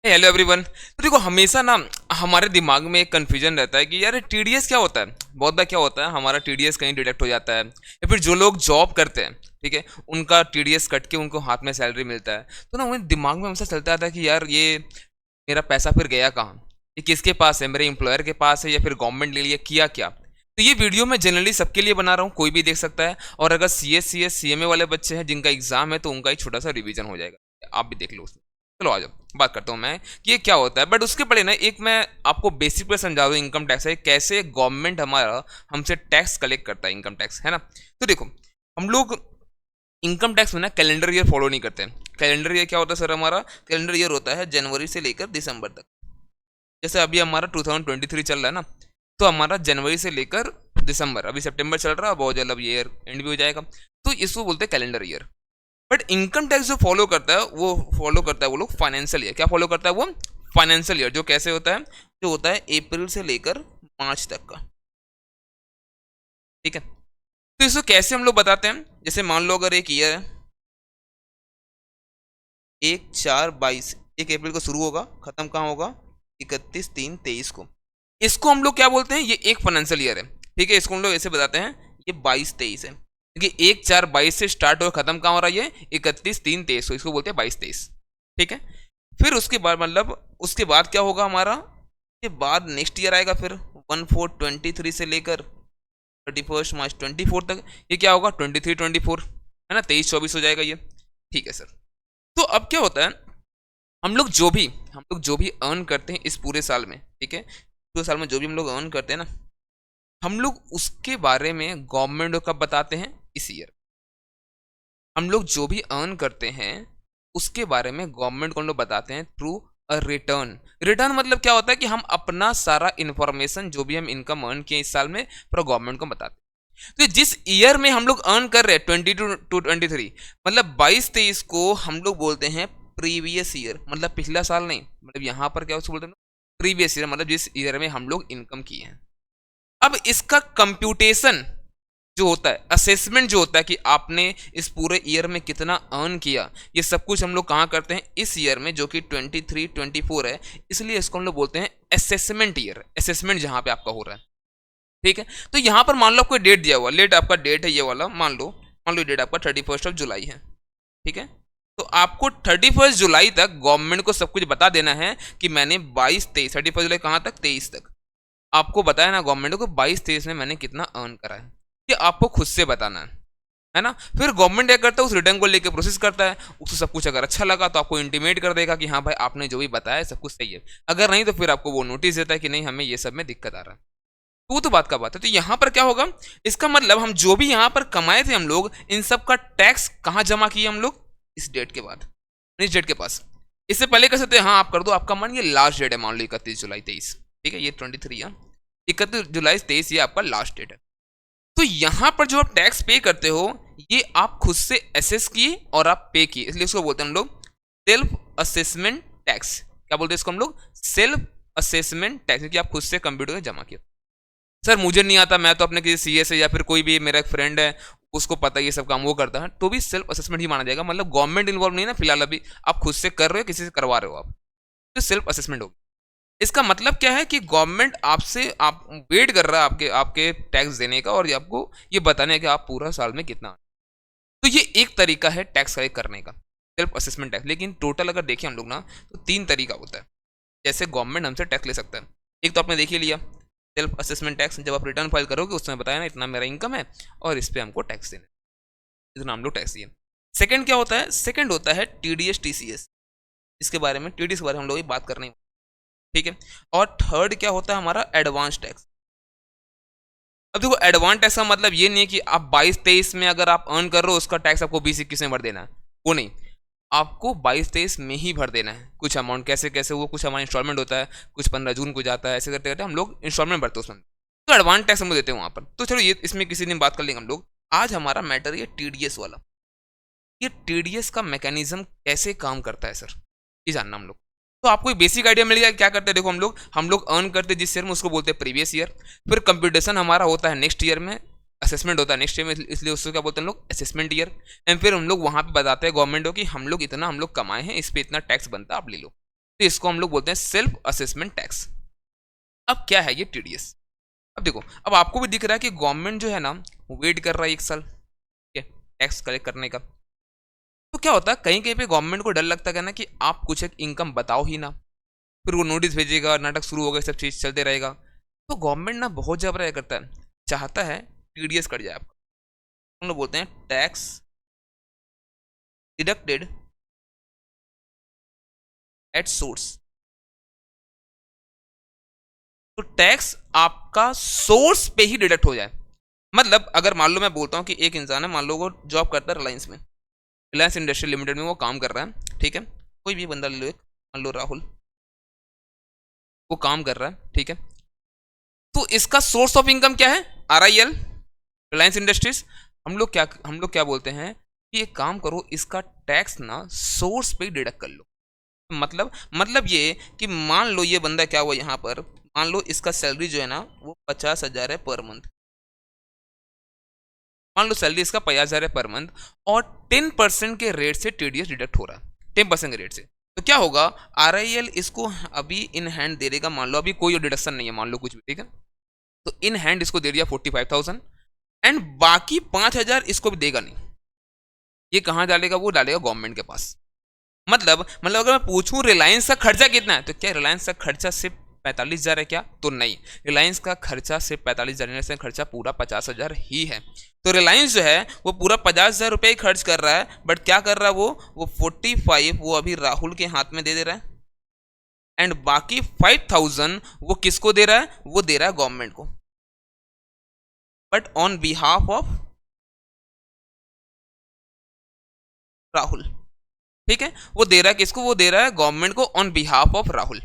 Hello everyone. तो देखो हमेशा ना हमारे दिमाग में एक कन्फ्यूजन रहता है कि यार टीडीएस क्या होता है। बहुत बार क्या होता है हमारा टीडीएस कहीं डिडक्ट हो जाता है या फिर जो लोग जॉब करते हैं, ठीक है, उनका टीडीएस कट के उनको हाथ में सैलरी मिलता है। तो ना उन्हें दिमाग में हमेशा चलता रहता है कि यार ये मेरा पैसा फिर गया कहाँ, ये किसके पास है, मेरे एम्प्लॉयर के पास है या फिर गवर्नमेंट ले लिया, किया क्या। तो ये वीडियो मैं जनरली सबके लिए बना रहा हूँ, कोई भी देख सकता है। और अगर सीएस सीएमए वाले बच्चे हैं जिनका एग्जाम है तो उनका एक छोटा सा रिवीजन हो जाएगा, आप भी देख लो उसमें। चलो आ जाओ, बात करता हूँ मैं कि ये क्या होता है। बट उसके पहले ना एक मैं आपको बेसिक पे समझा दूँ इनकम टैक्स है कैसे गवर्नमेंट हमारा हमसे टैक्स कलेक्ट करता है, इनकम टैक्स है ना। तो देखो हम लोग इनकम टैक्स में ना कैलेंडर ईयर फॉलो नहीं करते हैं। कैलेंडर ईयर क्या होता है सर? हमारा कैलेंडर ईयर होता है जनवरी से लेकर दिसंबर तक। जैसे अभी हमारा 2023 चल रहा है ना, तो हमारा जनवरी से लेकर दिसंबर, अभी सितंबर चल रहा है, बहुत जल्द अब ईयर एंड भी हो जाएगा। तो इसको बोलते हैं calendar year. But income tax जो फॉलो करता है वो लोग फाइनेंशियल ईयर। क्या फॉलो करता है वो? Financial year. जो कैसे होता है? जो होता है अप्रैल से लेकर मार्च तक का, ठीक है। तो इसको कैसे हम लोग बताते हैं? जैसे मान लो अगर एक ईयर है 1/4/22, 1 अप्रैल को शुरू होगा, खत्म कहाँ होगा? 31/3/23 को। इसको हम लोग क्या बोलते हैं? ये एक फाइनेंशियल ईयर है, ठीक है। इसको हम लोग ऐसे बताते हैं, ये 22-23 है, क्योंकि 1/4/22 से स्टार्ट हो खत्म कहाँ हो रहा है? ये 31/3/23 को। इसको बोलते हैं 22-23, ठीक है। फिर उसके बाद मतलब उसके बाद क्या होगा हमारा? के बाद नेक्स्ट ईयर आएगा फिर 1/4/23 से लेकर 31 मार्च 24 तक। ये क्या होगा? 23-24 है ना, 23-24 हो जाएगा ये, ठीक है सर। तो अब क्या होता है, हम लोग जो भी अर्न करते हैं इस पूरे साल में, ठीक है, पूरे साल में जो भी हम लोग अर्न करते हैं ना, हम लोग उसके बारे में गवर्नमेंट को कब बताते हैं? इस ईयर। हम लोग जो भी अर्न करते हैं उसके बारे में गवर्नमेंट को हम लोग बताते हैं थ्रू अ रिटर्न। रिटर्न मतलब क्या होता है कि हम अपना सारा इंफॉर्मेशन जो भी हम इनकम अर्न किए इस साल में पूरा गवर्नमेंट को बताते हैं। तो जिस ईयर में हम लोग अर्न कर रहे हैं 22-23 मतलब 22-23 को हम लोग बोलते हैं प्रीवियस ईयर, मतलब पिछला साल नहीं, मतलब यहाँ पर क्या उसको बोलते हैं? प्रीवियस ईयर, मतलब जिस ईयर में हम लोग इनकम किए हैं। अब इसका कंप्यूटेशन जो होता है, असेसमेंट जो होता है कि आपने इस पूरे ईयर में कितना अर्न किया, ये सब कुछ हम लोग कहाँ करते हैं? इस ईयर में, जो कि 23-24 है। इसलिए इसको हम लोग बोलते हैं असेसमेंट ईयर। असेसमेंट जहाँ पे आपका हो रहा है, ठीक है। तो यहाँ पर मान लो कोई डेट दिया हुआ, लेट आपका डेट है ये वाला, मान लो डेट आपका 31 जुलाई है, ठीक है। तो आपको 31 जुलाई तक गवर्नमेंट को सब कुछ बता देना है कि मैंने 22-23, 31 जुलाई कहाँ तक? 23 तक आपको बताया ना गवर्नमेंट को 22-23 में मैंने कितना अर्न करा है। ये आपको खुद से बताना है ना। फिर गवर्नमेंट क्या करता है? उस रिटर्न को लेकर प्रोसेस करता है, उसको सब कुछ अगर अच्छा लगा तो आपको इंटीमेट कर देगा कि हाँ भाई आपने जो भी बताया सब कुछ सही है। अगर नहीं तो फिर आपको वो नोटिस देता है कि नहीं हमें ये सब में दिक्कत आ रहा है। तो वो तो बात का बात है। तो यहाँ पर क्या होगा? इसका मतलब हम जो भी यहाँ पर कमाए थे हम लोग, इन सब का टैक्स कहाँ जमा किए हम लोग? इस डेट के बाद, इस डेट के पास। इससे पहले कर सकते हैं, हाँ आप कर दो, आपका मन ये लास्ट डेट है, मान लो 31 जुलाई 23, ठीक है, ये 23 है, 31 जुलाई 23 ये आपका लास्ट डेट है। तो यहां पर जो आप टैक्स पे करते हो ये आप खुद से एसेस किए और आप पे किए, इसलिए इसको बोलते हैं हम लोग सेल्फ असेसमेंट टैक्स। क्या बोलते हैं इसको हम लोग? सेल्फ असेसमेंट टैक्स, क्योंकि आप खुद से कंप्यूटर में जमा किया। सर मुझे नहीं आता, मैं तो अपने किसी सीए से या फिर कोई भी मेरा एक फ्रेंड है उसको पता है ये सब काम वो करता है, तो भी सेल्फ असेसमेंट ही माना जाएगा। मतलब गवर्नमेंट इन्वॉल्व नहीं है ना फिलहाल, अभी आप खुद से कर रहे हो, किसी से करवा रहे हो आप, तो सेल्फ असेसमेंट होगी। इसका मतलब क्या है कि गवर्नमेंट आपसे आप वेट कर रहा है आपके आपके टैक्स देने का और ये आपको ये बताने का आप पूरा साल में कितना। तो ये एक तरीका है टैक्स कलेक्ट करने का, सेल्फ असेसमेंट टैक्स। लेकिन टोटल अगर देखें हम लोग ना तो 3 तरीका होता है जैसे गवर्नमेंट हमसे टैक्स ले सकता है। एक तो आपने देख ही लिया सेल्फ असेसमेंट टैक्स, जब आप रिटर्न फाइल करोगे उसमें बताया ना इतना मेरा इनकम है और इस पर हमको टैक्स देना, इतना हम लोग टैक्स दिए। सेकंड क्या होता है? सेकंड होता है टीडीएस टीसीएस, इसके बारे में टीडीएस के बारे में हम लोग बात करने, ठीक है। और थर्ड क्या होता है हमारा? Advance tax. अब देखो एडवांस टैक्स का मतलब ये नहीं है कि आप 22-23 में अगर आप अर्न कर रहे हो उसका टैक्स आपको 20-21 में भर देना है, वो नहीं, आपको 22-23 में ही भर देना है कुछ अमाउंट। कैसे कैसे? वो कुछ हमारा इंस्टॉलमेंट होता है, कुछ 15 जून को जाता है, ऐसे करते करते हम लोग इंस्टॉलमेंट भरते हैं उसमें, तो एडवांस टैक्स हम लोग देते हैं वहाँ पर। तो चलो ये इसमें किसी दिन बात कर लेंगे हम लोग। आज हमारा मैटर ये टीडीएस वाला, ये टीडीएस का मैकेनिज्म कैसे काम करता है सर, ये जानना हम लोग। तो आपको एक बेसिक आइडिया मिल गया क्या करते हैं। देखो हम लोग अर्न करते हैं जिस ईयर में उसको बोलते हैं प्रीवियस ईयर। फिर कंप्यूटेशन हमारा होता है नेक्स्ट ईयर में, असेसमेंट होता है नेक्स्ट ईयर में, इसलिए उसको क्या बोलते हैं हम लोग? Assessment year. एंड फिर हम लोग वहाँ पे बताते हैं गवर्नमेंट को कि हम लोग इतना हम लोग कमाए हैं, इस पर इतना टैक्स बनता है, आप ले लो। तो इसको हम लोग बोलते हैं सेल्फ असेसमेंट टैक्स। अब क्या है ये टीडीएस? अब देखो, अब आपको भी दिख रहा है कि गवर्नमेंट जो है ना वेट कर रहा है 1 साल, ठीक है, टैक्स कलेक्ट करने का। तो क्या होता है, कहीं कहीं पे गवर्नमेंट को डर लगता है ना कि आप कुछ एक इनकम बताओ ही ना, फिर वो नोटिस भेजेगा, नाटक शुरू होगा, सब चीज चलते रहेगा। तो गवर्नमेंट ना बहुत जबरा करता है, चाहता है टीडीएस कट जाए आपका। हम लोग बोलते हैं टैक्स डिडक्टेड एट सोर्स। तो टैक्स आपका सोर्स पे ही डिडक्ट हो जाए। मतलब अगर मान लो मैं बोलता हूँ कि एक इंसान है, मान लो वो जॉब करता है रिलायंस में, रिलायंस इंडस्ट्री लिमिटेड में वो काम कर रहा है, ठीक है, कोई भी बंदा ले लो, एक मान लो राहुल, वो काम कर रहा है, ठीक है। तो इसका सोर्स ऑफ इनकम क्या है? RIL, Reliance industries. हम लोग क्या बोलते हैं कि एक काम करो, इसका टैक्स ना सोर्स पे डिडक्ट कर लो। मतलब ये कि मान लो ये बंदा क्या हुआ यहाँ पर, मान लो इसका सैलरी जो है ना वो 50,000 है पर मंथ। मान लो सैलरी इसका 50,000 है पर मंथ, और 10% के रेट से टीडीएस डिडक्ट हो रहा है, 10% के रेट से। तो क्या होगा, आरआईएल इसको अभी इन हैंड दे देगा, मान लो अभी कोई डिडक्शन नहीं है, मान लो कुछ भी, ठीक है, तो इन हैंड इसको दे दिया 45,000, एंड बाकी 5,000 इसको भी देगा नहीं। ये कहाँ डालेगा? वो डालेगा गवर्नमेंट के पास। मतलब अगर मैं पूछूं रिलायंस का खर्चा कितना है, तो क्या रिलायंस का खर्चा सिर्फ 45,000 है क्या? तो नहीं, रिलायंस का खर्चा सिर्फ 45,000 से खर्चा पूरा 50,000 ही है। तो रिलायंस जो है वो पूरा 50,000 रुपये ही खर्च कर रहा है, बट क्या कर रहा है वो 45 वो अभी राहुल के हाथ में दे दे रहा है, एंड बाकी 5,000 वो किसको दे रहा है? वो दे रहा है गवर्नमेंट को, but on behalf of Rahul, ठीक है। वो दे रहा है किसको? वो दे रहा है गवर्नमेंट को ऑन बिहाफ ऑफ राहुल,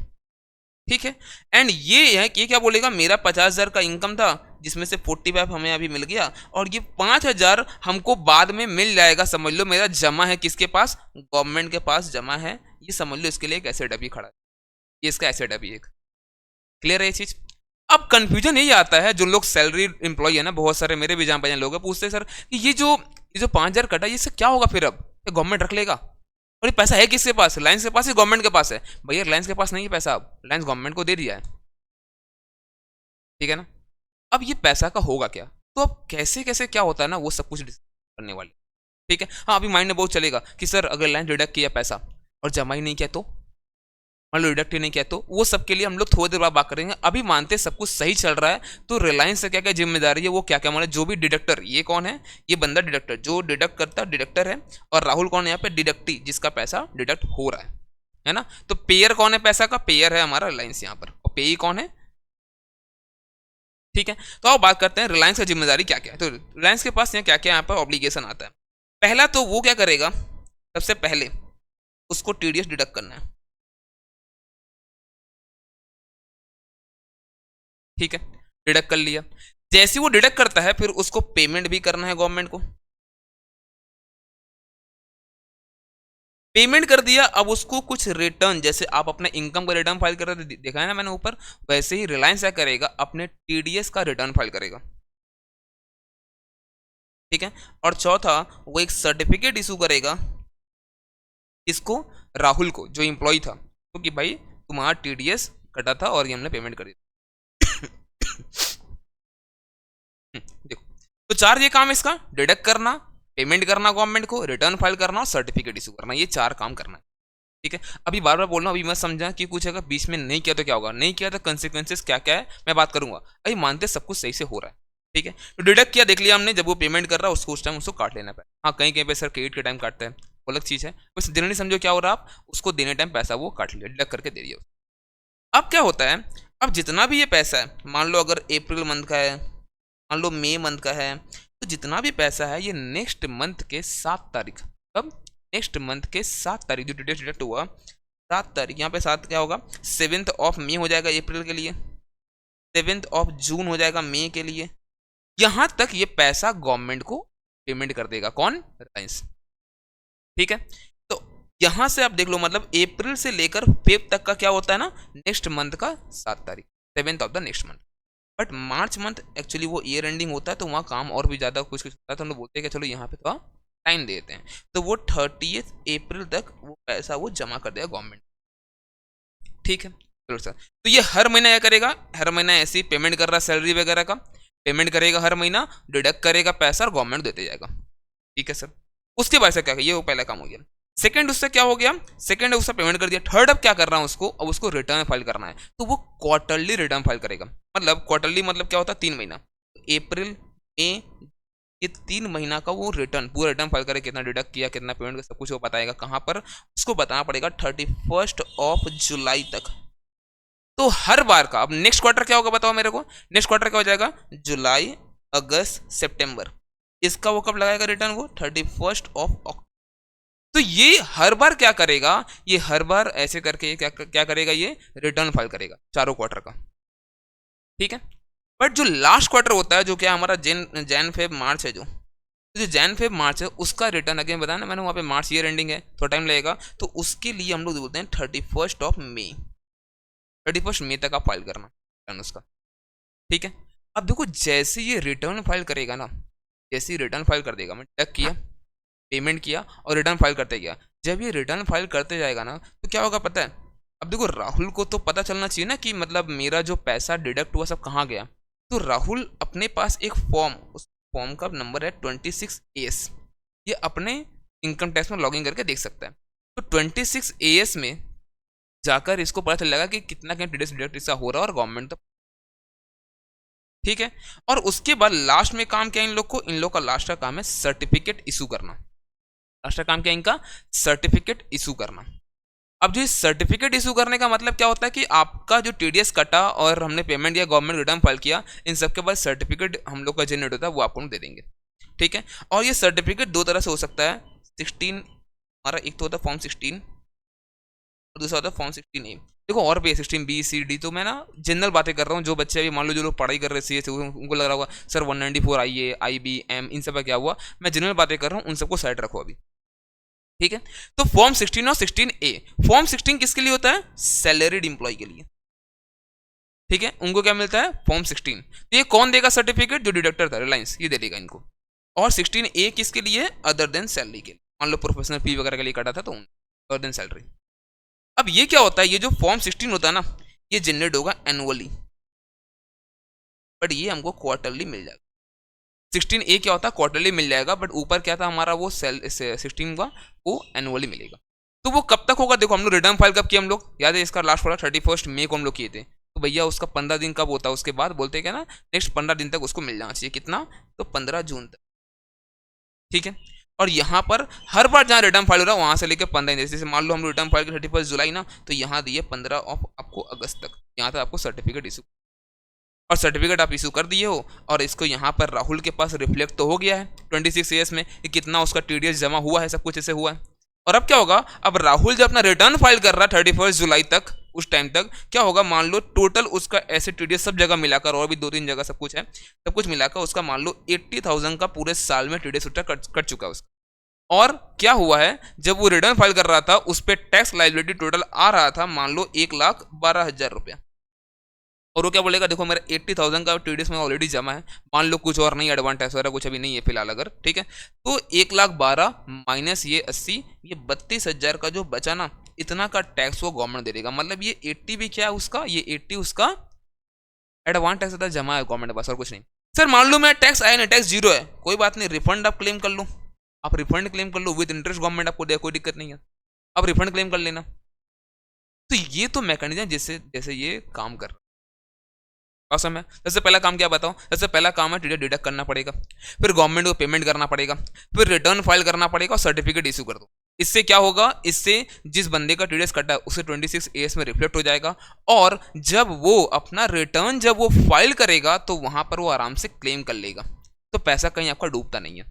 ठीक है। एंड ये है कि ये क्या बोलेगा, मेरा 50,000 का इनकम था जिसमें से 45 हमें अभी मिल गया, और ये 5,000 हमको बाद में मिल जाएगा, समझ लो मेरा जमा है किसके पास? गवर्नमेंट के पास जमा है। ये समझ लो इसके लिए एक एसेट अभी खड़ा है, ये इसका एसेट अभी एक। क्लियर है ये चीज? अब कंफ्यूजन यही आता है, जो लोग सैलरी एम्प्लॉय है ना, बहुत सारे मेरे भी जान पहचान लोग हैं, पूछते हैं सर कि ये जो 5,000 कटा, ये इससे क्या होगा फिर? अब गवर्नमेंट रख लेगा? और ये पैसा है किसके पास? रिलायंस के पास है, गवर्नमेंट के पास है? भैया रिलायंस के पास नहीं है पैसा, अब रिलायंस गवर्नमेंट को दे दिया है, ठीक है ना। अब ये पैसा का होगा क्या? तो अब कैसे कैसे क्या होता है ना, वो सब कुछ करने वाले, ठीक है। हाँ, अभी माइंड में बहुत चलेगा कि सर अगर रिलायंस डिडक्ट किया पैसा और जमा ही नहीं किया, तो मान लो डिडक्ट ही नहीं किया, तो वो सब के लिए हम लोग थोड़ी देर बाद बात करेंगे। अभी मानते सब कुछ सही चल रहा है, तो रिलायंस से क्या क्या जिम्मेदारी है, वो क्या क्या, मतलब जो भी डिडक्टर, ये कौन है? ये बंदा डिडक्टर, जो डिडक्ट करता डिडक्टर है, और राहुल कौन है यहाँ पे? डिडक्टी, जिसका पैसा डिडक्ट हो रहा है ना। तो पेयर कौन है पैसा का? पेयर है हमारा रिलायंस यहाँ पर, और पेई कौन है? ठीक है। तो आओ बात करते हैं रिलायंस का जिम्मेदारी क्या क्या है। तो रिलायंस के पास यहाँ क्या क्या यहाँ पर ऑब्लिगेशन आता है। पहला तो वो क्या करेगा, सबसे पहले उसको टीडीएस डिडक्ट करना है, ठीक है, डिडक्ट कर लिया। जैसे वो डिडक्ट करता है, फिर उसको पेमेंट भी करना है गवर्नमेंट को। पेमेंट कर दिया, अब उसको कुछ रिटर्न, जैसे आप अपने इनकम का रिटर्न फाइल कर रहे थे, देखा है ना मैंने ऊपर, वैसे ही रिलायंस क्या करेगा, अपने टीडीएस का रिटर्न फाइल करेगा, ठीक है। और चौथा, वो एक सर्टिफिकेट इशू करेगा, इसको, राहुल को, जो एम्प्लॉय था, तो कि भाई तुम्हारा टीडीएस कटा था और ये हमने पेमेंट कर दी। देखो, तो चार ये काम इसका, डिडक्ट करना, पेमेंट करना गवर्नमेंट को, रिटर्न फाइल करना और सर्टिफिकेट इशू करना, ये चार काम करना है, ठीक है। अभी बार बार बोल रहा हूँ, अभी मैं समझा कि कुछ अगर बीच में नहीं किया तो क्या होगा, नहीं किया तो कंसिक्वेंसेस क्या क्या है मैं बात करूंगा। अभी मानते सब कुछ सही से हो रहा है, ठीक है। तो डिडक्ट किया, देख लिया हमने, जब वो पेमेंट कर रहा है उसको उस टाइम उसको काट लेना पड़े। हाँ, कहीं कहीं पे सर क्रेडिट के टाइम काटता है, वो अलग चीज़ है, बस जनरली समझो क्या हो रहा है, आप उसको देने टाइम पैसा वो काट लिया, डिडक्ट करके दे दिया। अब क्या होता है, अब जितना भी ये पैसा है, मान लो अगर अप्रैल मंथ का है, मान लो मई मंथ का है, तो जितना भी पैसा है ये नेक्स्ट मंथ के 7 तारीख, कब? नेक्स्ट मंथ के 7 तारीख जो डिडक्ट हुआ, 7 तारीख, यहाँ पे 7 क्या होगा, 7th ऑफ मई हो जाएगा अप्रैल के लिए, 7th ऑफ जून हो जाएगा मई के लिए। यहाँ तक ये पैसा गवर्नमेंट को पेमेंट कर देगा, कौन? रिलायंस, ठीक है। तो यहां से आप देख लो, मतलब अप्रैल से लेकर फेब तक का क्या होता है ना, नेक्स्ट मंथ का 7 तारीख, 7th of the next month. But March month actually वो ईयर एंडिंग होता है, तो वहाँ काम और भी ज़्यादा कुछ कुछ होता है, तो हम लोग बोलते हैं कि चलो यहाँ पे थोड़ा टाइम देते हैं, तो वो 30th अप्रैल तक वो पैसा वो जमा कर देगा गवर्नमेंट, ठीक है चलो सर। तो ये हर महीना क्या करेगा, हर महीना ऐसे ही पेमेंट कर रहा है सैलरी वगैरह का, पेमेंट करेगा हर महीना, डिडक्ट करेगा पैसा और गवर्नमेंट देते जाएगा। ठीक है सर। उसके बाद से क्या, ये वो पहला काम हो गया। सेकंड उससे क्या हो गया, सेकंड उससे पेमेंट कर दिया। थर्ड अब क्या कर रहा है उसको, अब उसको रिटर्न फाइल करना है, तो वो क्वार्टरली रिटर्न फाइल करेगा। मतलब क्वार्टरली मतलब क्या होता है, 3 महीना, अप्रैल मई, ये 3 महीना का वो रिटर्न, पूरा रिटर्न फाइल करे, कितना डिडक्ट किया, कितना पेमेंट किया, सब कुछ वो बताएगा। कहाँ पर उसको बताना पड़ेगा, 31 जुलाई तक। तो हर बार का, अब नेक्स्ट क्वार्टर क्या होगा बताओ मेरे को, नेक्स्ट क्वार्टर क्या हो जाएगा, जुलाई अगस्त सितंबर, इसका वो कब लगाएगा रिटर्न, वो 31 अक्टूबर। तो ये हर बार क्या करेगा, ये हर बार ऐसे करके ये क्या करेगा, ये रिटर्न फाइल करेगा चारों क्वार्टर का। ठीक है। बट जो लास्ट क्वार्टर होता है, जो क्या हमारा जैन फेब मार्च है, तो जो जैन फेब मार्च है उसका रिटर्न, अगेन बताया ना मैंने, वहाँ पे मार्च ईयर एंडिंग है, थोड़ा टाइम लगेगा, तो उसके लिए हम लोग बोलते हैं 31 मई, 31 मई तक आप फाइल करना रिटर्न उसका। ठीक है। अब देखो जैसे ये रिटर्न फाइल करेगा ना, जैसे ही रिटर्न फाइल कर देगा, मैं टैग किया, पेमेंट किया और रिटर्न फाइल करते गया, जब ये रिटर्न फाइल करते जाएगा ना, तो क्या होगा पता है, अब देखो राहुल को तो पता चलना चाहिए ना कि मतलब मेरा जो पैसा डिडक्ट हुआ सब कहाँ गया। तो राहुल अपने पास एक फॉर्म, उस फॉर्म का नंबर है 26AS, ये अपने इनकम टैक्स में लॉगिन करके देख सकता है। तो 26AS में जाकर इसको पता चलेगा कि कितना क्या टीडीएस डिडक्ट इसका हो रहा है और गवर्नमेंट तो। ठीक है। और उसके बाद लास्ट में काम क्या है इन लोग को, इन लोग का लास्ट का काम है सर्टिफिकेट इशू करना। लास्ट का काम क्या है इनका, सर्टिफिकेट इशू करना। अब जो सर्टिफिकेट इशू करने का मतलब क्या होता है कि आपका जो टीडीएस कटा और हमने पेमेंट दिया, गवर्नमेंट रिटर्न फाइल किया, इन सब के बाद सर्टिफिकेट हम लोग का जनरेट होता है, वो आपको दे देंगे। ठीक है। और ये सर्टिफिकेट दो तरह से हो सकता है, 16 हमारा एक तो होता है फॉर्म 16 और दूसरा होता है फॉर्म 16A। देखो और भी है 16B, C, D, तो मैं ना जनरल बातें कर रहा हूँ। जो बच्चे अभी मान लो जो लोग पढ़ाई कर रहे सी एस, उनको लग रहा होगा सर 194 IA, IB, M इन सब का क्या हुआ, मैं जनरल बातें कर रहा हूँ, उन सबको साइड रखो अभी। ठीक है। तो फॉर्म 16 और 16A, फॉर्म 16 किसके लिए होता है, सैलरीड इंप्लॉय के लिए। ठीक है। उनको क्या मिलता है, फॉर्म 16। तो ये कौन देगा सर्टिफिकेट, जो डिडक्टर था रिलायंस, ये दे देगा इनको। और 16A किसके लिए, अदर देन सैलरी के लिए, मान लो प्रोफेशनल फी वगैरह के लिए काटा था तो अदर देन सैलरी। अब ये क्या होता है, ये जो फॉर्म 16 होता है ना, ये जनरेट होगा एनुअली, बट ये हमको क्वार्टरली मिल जाएगा। 16A क्या होता है, क्वार्टरली मिल जाएगा, बट ऊपर क्या था हमारा वो 16 का, वो एनुअली मिलेगा। तो वो कब तक होगा, देखो हम लोग रिटर्न फाइल कब किए, हम लोग याद है इसका लास्ट वाला 31 मई को हम लोग किए थे, तो भैया उसका 15 दिन कब होता है, उसके बाद बोलते क्या ना, नेक्स्ट 15 दिन तक उसको मिल जाना चाहिए, कितना, तो 15 जून तक। ठीक है। और यहाँ पर हर बार जहाँ रिटर्न फाइल हो रहा है वहाँ से लेकर 15 दिन, जैसे मान लो हम रिटर्न फाइल 31 जुलाई ना, तो यहाँ दिए 15 ऑफ आपको अगस्त तक, यहाँ तक आपको सर्टिफिकेट इशू, और सर्टिफिकेट आप इशू कर दिए हो, और इसको यहाँ पर राहुल के पास रिफ्लेक्ट तो हो गया है 26 में कि कितना उसका टीडीएस जमा हुआ है, सब कुछ ऐसे हुआ है। और अब क्या होगा, अब राहुल जब अपना रिटर्न फाइल कर रहा है 31 जुलाई तक, उस टाइम तक क्या होगा, मान लो टोटल उसका ऐसे टीडीएस सब जगह मिलाकर, और भी 2-3 जगह सब कुछ है, सब कुछ मिलाकर उसका मान लो 80,000 का पूरे साल में टीडीएस कट चुका है उसका। और क्या हुआ है, जब वो रिटर्न फाइल कर रहा था उस पर टैक्स लाइबिलिटी टोटल आ रहा था मान लो 1,12,000 रुपया, और वो क्या बोलेगा, देखो मेरा 80,000 का टीडीएस में ऑलरेडी जमा है, मान लो कुछ और नहीं, एडवांस टैक्स वगैरह कुछ अभी नहीं है फिलहाल अगर, ठीक है, तो 1,12,000 माइनस ये 80, ये 32,000 का जो बचा ना, इतना का टैक्स वो गवर्नमेंट दे देगा। मतलब ये 80 भी क्या है उसका, ये 80 उसका एडवांस टैक्स जमा है गवर्नमेंट के पास, और कुछ नहीं। सर मान लो मेरा टैक्स आया नहीं, टैक्स जीरो है, कोई बात नहीं, रिफंड आप क्लेम कर लो, आप रिफंड क्लेम कर लो, विद इंटरेस्ट गवर्नमेंट आपको दे, कोई दिक्कत नहीं है, आप रिफंड क्लेम कर लेना। तो ये तो मैकेनिज्म जैसे जैसे ये काम कर, awesome है। सबसे पहला काम क्या बताओ, सबसे पहला काम है टीडीएस डिडक्ट करना पड़ेगा, फिर गवर्नमेंट को पेमेंट करना पड़ेगा, फिर रिटर्न फाइल करना पड़ेगा और सर्टिफिकेट इशू कर दो। इससे क्या होगा, इससे जिस बंदे का टीडीएस कटा है उसे 26AS में रिफ्लेक्ट हो जाएगा, और जब वो अपना रिटर्न जब वो फाइल करेगा तो वहां पर वो आराम से क्लेम कर लेगा, तो पैसा कहीं आपका डूबता नहीं है।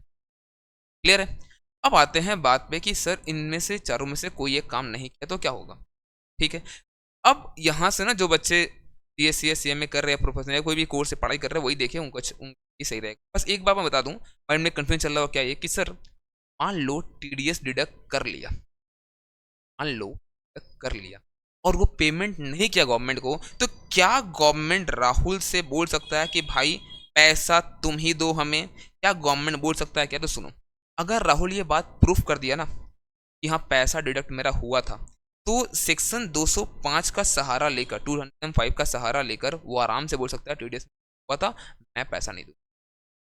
क्लियर है। अब आते हैं बात पे कि सर इनमें से चारों में से कोई एक काम नहीं किया तो क्या होगा। ठीक है। अब यहाँ से ना जो बच्चे BSc CMA कर रहे हैं, प्रोफेशनल या कोई भी कोर्स से पढ़ाई कर रहे हैं, वही देखे उनकी सही रहेगा। बस एक बात मैं बता दूं, माइंड में कंफ्यूजन चल रहा हो क्या ये, कि सर मान लो टीडीएस डिडक्ट कर लिया, मान लो कर लिया और वो पेमेंट नहीं किया गवर्नमेंट को, तो क्या गवर्नमेंट राहुल से बोल सकता है कि भाई पैसा तुम ही दो हमें, क्या गवर्नमेंट बोल सकता है क्या। तो सुनो, अगर राहुल ये बात प्रूफ कर दिया ना कि हाँ पैसा डिडक्ट मेरा हुआ था, तो सेक्शन 205 का सहारा लेकर, 205 का सहारा लेकर वो आराम से बोल सकता है टीडीएस हुआ था, मैं पैसा नहीं दूँ।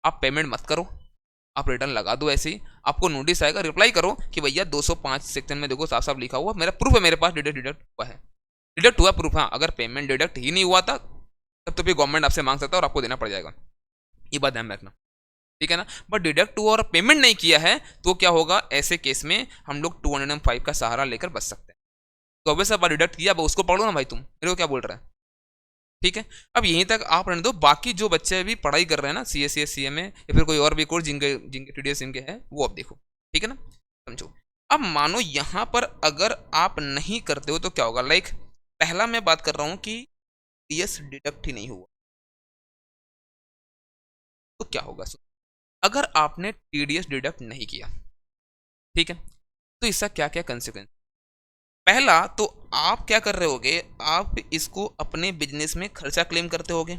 आप पेमेंट मत करो, आप रिटर्न लगा दो, ऐसे ही आपको नोटिस आएगा, रिप्लाई करो कि भैया 205 सेक्शन में देखो साफ साफ लिखा हुआ, मेरा प्रूफ है, मेरे पास डिडक्ट हुआ है, डिडक्ट हुआ प्रूफ। हाँ, अगर पेमेंट डिडक्ट ही नहीं हुआ था तब तो फिर गवर्नमेंट आपसे मांग सकता है और आपको देना पड़ जाएगा, ये बात ध्यान रखना, ठीक है ना। बट डिडक्ट हुआ और पेमेंट नहीं किया है तो क्या होगा, ऐसे केस में हम लोग 205 का सहारा लेकर बच सकते हैं। तो अब सब डिडक्ट किया, उसको पढ़ो ना भाई, तुम मेरे को क्या बोल रहा है, ठीक है। अब यहीं तक आप रहने दो, बाकी जो बच्चे अभी पढ़ाई कर रहे हैं ना, C S C M A या फिर कोई और भी कोर्स जिनके जिनके टीडीएस इनके हैं, वो अब देखो, ठीक है ना, समझो। अब मानो यहां पर अगर आप नहीं करते हो तो क्या होगा, लाइक पहला मैं बात कर रहा हूं कि टीडीएस डिडक्ट ही नहीं हुआ तो क्या होगा। अगर आपने टीडीएस डिडक्ट नहीं किया, ठीक है, तो इसका क्या क्या कंसिक्वेंस। पहला तो आप क्या कर रहे होगे, आप इसको अपने बिजनेस में खर्चा क्लेम करते होगे,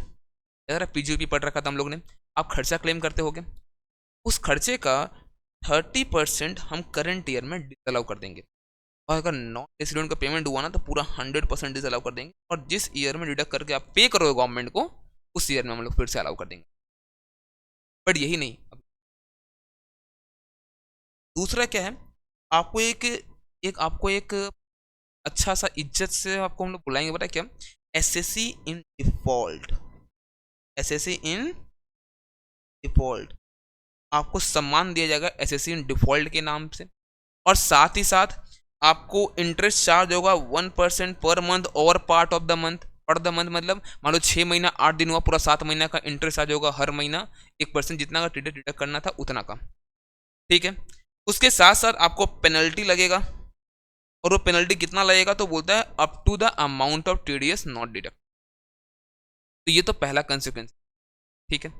यार पीजीपी पढ़ रखा था हम लोग ने, आप खर्चा क्लेम करते होगे, उस खर्चे का 30% हम करंट ईयर में डिसअलाउ कर देंगे, और अगर नॉन रेसिडेंट का पेमेंट हुआ ना तो पूरा 100% डिसअलाउ कर देंगे, और जिस ईयर में डिडक्ट करके आप पे करोगे गवर्नमेंट को, उस ईयर में हम लोग फिर से अलाउ कर देंगे। बट यही नहीं, दूसरा क्या है, आपको एक एक आपको एक अच्छा सा इज्जत से आपको हम लोग बुलाएंगे, पता है क्या, assessee in default, assessee in default, आपको सम्मान दिया जाएगा एसएससी इन डिफॉल्ट के नाम से। और साथ ही साथ आपको इंटरेस्ट चार्ज होगा 1% पर मंथ और पार्ट ऑफ द मंथ, पर द मंथ मतलब मान लो 6 महीना 8 दिन हुआ, पूरा 7 महीना का इंटरेस्ट चार्ज होगा हर महीना 1%, जितना का डिडक्ट करना था उतना का, ठीक है। उसके साथ साथ आपको पेनल्टी लगेगा, और वो पेनल्टी कितना लगेगा, तो बोलता है up to the amount of TDS not deduct. तो ये तो पहला कंसिक्वेंस, ठीक है।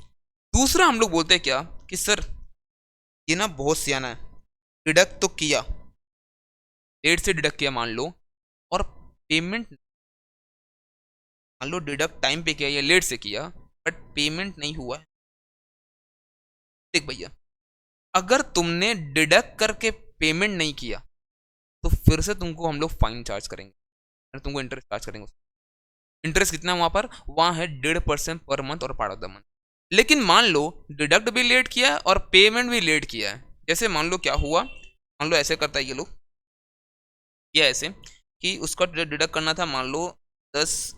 दूसरा हम लोग बोलते हैं क्या कि सर ये ना बहुत सियाना है, डिडक्ट तो किया, डेट से डिडक्ट किया मान लो, और पेमेंट मान लो डिडक्ट टाइम पे किया या लेट से किया, बट पेमेंट नहीं हुआ है। देख भैया, अगर तुमने डिडक्ट करके पेमेंट नहीं किया तो फिर से तुमको हम लोग फाइन चार्ज करेंगे, तुमको इंटरेस्ट चार्ज करेंगे। इंटरेस्ट कितना वहां पर, वहां है 1.5% पर मंथ और पार्ट ऑफ द मंथ। लेकिन मान लो डिडक्ट भी लेट किया है और पेमेंट भी लेट किया है, जैसे मान लो क्या हुआ, मान लो ऐसे करता है ये लोग, ये ऐसे कि उसका डिडक्ट करना था मान लो 10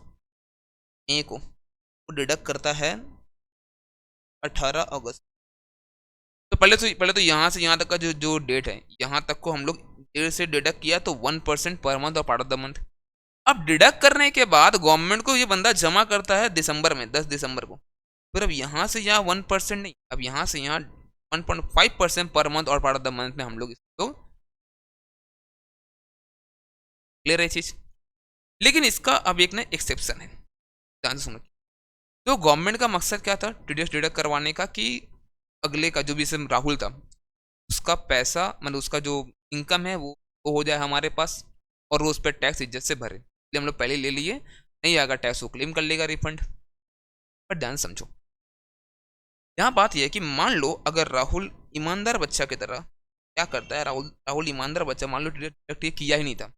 मई को, वो डिडक्ट करता है 18 अगस्त। तो पहले तो यहाँ से यहाँ तक का जो जो डेट है, यहाँ तक को हम लोग डेट से डिडक्ट किया तो 1% पर मंथ और पार्ट ऑफ द मंथ। अब डिडक्ट करने के बाद गवर्नमेंट को ये बंदा जमा करता है दिसंबर में, 10 दिसंबर को, फिर अब यहाँ से यहाँ 1% नहीं, अब यहाँ से यहाँ 1.5% पर मंथ और पार्ट ऑफ द मंथ में हम लोग इसको क्लियर है चीज। लेकिन इसका अब एक ना एक्सेप्शन है, ध्यान से सुनो। तो गवर्नमेंट का मकसद क्या था टीडीएस डिडक्ट करवाने का, कि अगले का जो भी इसमें राहुल था, उसका पैसा मतलब उसका जो इनकम है वो हो जाए हमारे पास, और वो उस पर टैक्स इज्जत से भरे, इसलिए हम लोग पहले ले लिए, नहीं आएगा टैक्स वो क्लेम कर लेगा रिफंड। पर ध्यान समझो, यहाँ बात यह है कि मान लो अगर राहुल ईमानदार बच्चा की तरह क्या करता है, राहुल राहुल ईमानदार बच्चा, मान लो डिडक्ट ये किया ही नहीं था,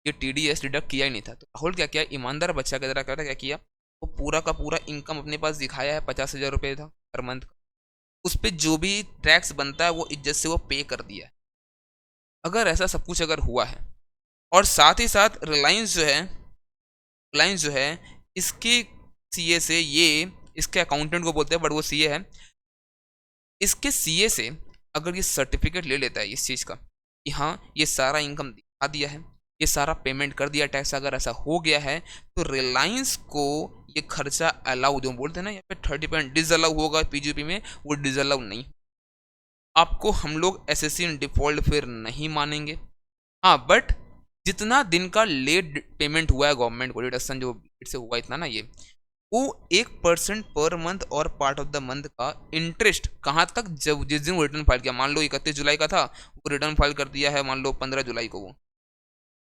ये टीडीएस डिडक्ट किया ही नहीं था, तो राहुल क्या किया, ईमानदार बच्चा की तरह करता क्या किया, वो पूरा का पूरा इनकम अपने पास दिखाया है, 50,000 रुपये था हर मंथ का, उस पर जो भी टैक्स बनता है वो इज्जत से वो पे कर दिया है। अगर ऐसा सब कुछ अगर हुआ है, और साथ ही साथ रिलायंस जो है इसके सीए से, ये इसके अकाउंटेंट को बोलते हैं बट वो सीए है, इसके सीए से अगर ये सर्टिफिकेट ले लेता है इस चीज़ का कि हाँ ये सारा इनकम दिखा दिया है, ये सारा पेमेंट कर दिया टैक्स, अगर ऐसा हो गया है तो रिलायंस को ये खर्चा अलाउ, जो बोलते हैं ना यहाँ पे 30% डिसअलाउ होगा पीजीपी में, वो डिसअलाउ नहीं, आपको हम लोग एसएससी इन डिफॉल्ट फिर नहीं मानेंगे। हाँ बट जितना दिन का लेट पेमेंट हुआ है गवर्नमेंट को, डिडक्शन जो से हुआ इतना ना, ये वो 1% पर मंथ और पार्ट ऑफ द मंथ का इंटरेस्ट कहाँ तक, जब जिस दिन वो रिटर्न फाइल किया, मान लो 31 जुलाई का था, वो रिटर्न फाइल कर दिया है मान लो 15 जुलाई को, वो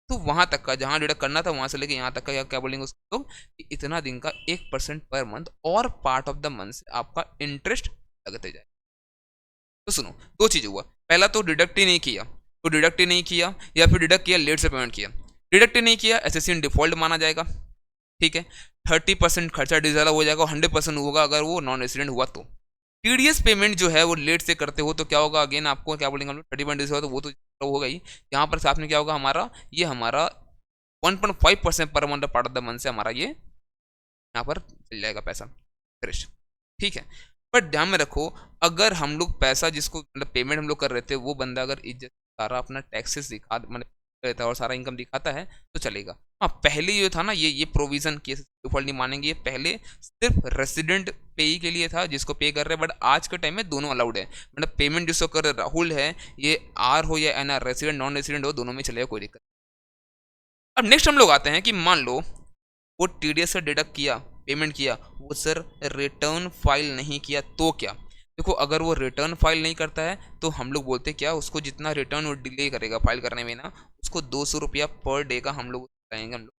तो वहां तक का जहां डिडक्ट करना था वहां से लेके यहाँ तक का क्या बोलेंगे उसको, कि इतना दिन का 1% पर मंथ और पार्ट ऑफ द मंथ से आपका इंटरेस्ट लगते जाए। तो सुनो, दो चीज हुआ, पहला तो डिडक्ट ही नहीं किया, तो डिडक्ट ही नहीं किया, या फिर डिडक्ट किया लेट से पेमेंट किया। डिडक्ट नहीं किया, एसएससी इन डिफॉल्ट माना जाएगा, ठीक है। 30% खर्चा डिजर्व हो जाएगा, 100% होगा अगर वो नॉन रेसिडेंट हुआ तो। टीडीएस पेमेंट जो है वो लेट से करते हो तो क्या होगा, अगेन आपको क्या बोलेंगे हम लोग, 30% हो तो वो तो होगा ही। यहाँ पर साथ में क्या होगा हमारा, ये हमारा 1.5% per month part of the month से हमारा ये यहाँ पर चल जाएगा पैसा फ्रेश, ठीक है। बट ध्यान में रखो, अगर हम लोग पैसा जिसको मतलब पेमेंट हम लोग कर रहे थे, वो बंदा अगर इज्जत सारा अपना टैक्सेस दिखा मतलब रहता है और सारा इनकम दिखाता है तो चलेगा। हाँ, पहले जो था ना ये प्रोविजन केस डिफॉल्ट नहीं मानेंगे, ये पहले सिर्फ रेसिडेंट पेई के लिए था जिसको पे कर रहे हैं, बट आज के टाइम में दोनों अलाउड है। मतलब पेमेंट जिसको कर राहुल है, ये आर हो या एनआर, रेसिडेंट नॉन रेसिडेंट हो, दोनों में चलेगा, कोई दिक्कत। अब नेक्स्ट हम लोग आते हैं कि मान लो वो टीडीएस से डिडक्ट किया, पेमेंट किया, वो सर रिटर्न फाइल नहीं किया तो क्या। देखो, अगर वो रिटर्न फाइल नहीं करता है तो हम लोग बोलते क्या, उसको जितना रिटर्न वो डिले करेगा फाइल करने में ना, उसको 200 रुपया पर डे का हम लोग कहेंगे हम लोग,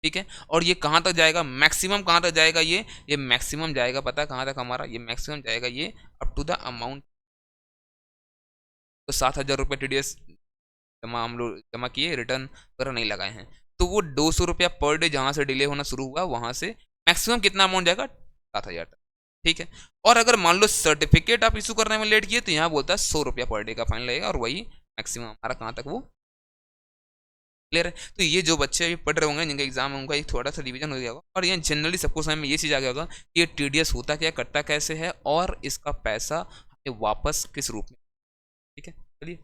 ठीक है। और ये कहाँ तक जाएगा, मैक्सिमम कहाँ तक जाएगा, ये मैक्सिमम जाएगा, पता है कहाँ तक हमारा, ये मैक्सिमम जाएगा ये अप टू द अमाउंट। तो 7,000 रुपये टीडीएस जमा हम लोग जमा किए, रिटर्न वगैरह नहीं लगाए हैं, तो वो 200 रुपया पर डे जहाँ से डिले होना शुरू हुआ वहाँ से मैक्सिमम कितना अमाउंट जाएगा, 7,000 तक, ठीक है। और अगर मान लो सर्टिफिकेट आप इशू करने में लेट किए तो यहाँ बोलता है 100 रुपया पर डे का फाइन लगेगा, और वही मैक्सिमम हमारा कहाँ तक वो क्लियर है। तो ये जो बच्चे अभी पढ़ रहे होंगे जिनका एग्जाम है, उनका एक थोड़ा सा रिवीजन हो गया होगा, और ये जनरली सबको समझ में ये चीज़ आ गया होगा कि ये टीडीएस होता क्या, करता कैसे है, और इसका पैसा हमें वापस किस रूप में, ठीक है। चलिए